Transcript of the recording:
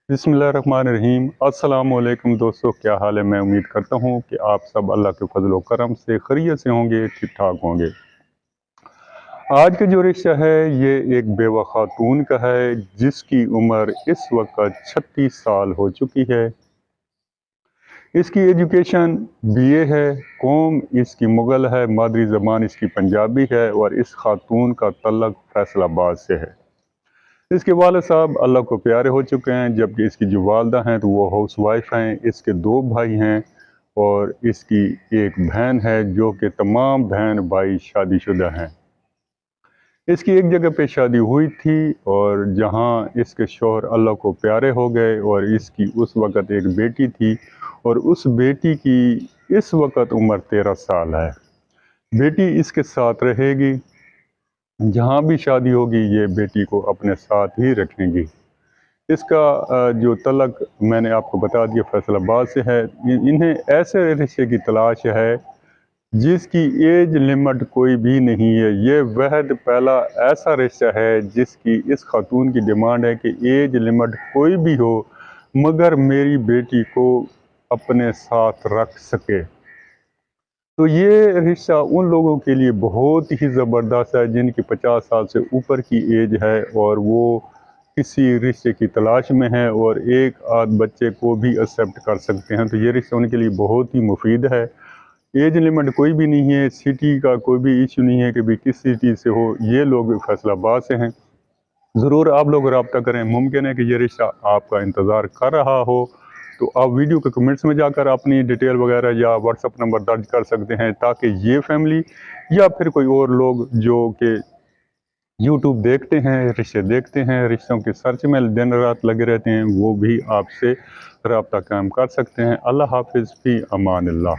बिस्मिल्लाहिर्रहमानिर्रहीम। अस्सलाम वालेकुम दोस्तों, क्या हाल है। मैं उम्मीद करता हूँ कि आप सब अल्लाह के फजल व करम से खैरियत से होंगे, ठीक ठाक होंगे। आज का जो रिश्ता है ये एक बेवा खातून का है जिसकी उम्र इस वक्त 36 साल हो चुकी है। इसकी एजुकेशन बीए है, कौम इसकी मुग़ल है, मादरी ज़बान इसकी पंजाबी है और इस खातून का तल्लक फैसलाबाद से है। इसके वालिद साहब अल्लाह को प्यारे हो चुके हैं, जबकि इसकी जो वालदा हैं तो वो हाउस वाइफ हैं। इसके 2 भाई हैं और इसकी एक बहन है जो कि तमाम बहन भाई शादीशुदा हैं। इसकी एक जगह पे शादी हुई थी और जहां इसके शौहर अल्लाह को प्यारे हो गए और इसकी उस वक़्त एक बेटी थी और उस बेटी की इस वक़्त उम्र 13 साल है। बेटी इसके साथ रहेगी, जहाँ भी शादी होगी ये बेटी को अपने साथ ही रखेंगी। इसका जो तलक मैंने आपको बता दिया फैसलाबाद से है। इन्हें ऐसे रिश्ते की तलाश है जिसकी एज लिमिट कोई भी नहीं है। ये वहद पहला ऐसा रिश्ता है जिसकी इस खातून की डिमांड है कि एज लिमिट कोई भी हो मगर मेरी बेटी को अपने साथ रख सके। तो ये रिश्ता उन लोगों के लिए बहुत ही ज़बरदस्त है जिनकी 50 साल से ऊपर की एज है और वो किसी रिश्ते की तलाश में हैं और एक आध बच्चे को भी एक्सेप्ट कर सकते हैं। तो ये रिश्ता उनके लिए बहुत ही मुफीद है। एज लिमिट कोई भी नहीं है, सिटी का कोई भी इशू नहीं है कि भी किस सिटी से हो। ये लोग फैसलाबाद से हैं। ज़रूर आप लोग रब्ता करें, मुमकिन है कि ये रिश्ता आपका इंतज़ार कर रहा हो। तो आप वीडियो के कमेंट्स में जाकर अपनी डिटेल वगैरह या व्हाट्सअप नंबर दर्ज कर सकते हैं ताकि ये फैमिली या फिर कोई और लोग जो कि यूट्यूब देखते हैं, रिश्ते देखते हैं, रिश्तों की सर्च में दिन रात लगे रहते हैं, वो भी आपसे रब्ता कायम कर सकते हैं। अल्लाह हाफिज़, फ़ी अमान अल्लाह।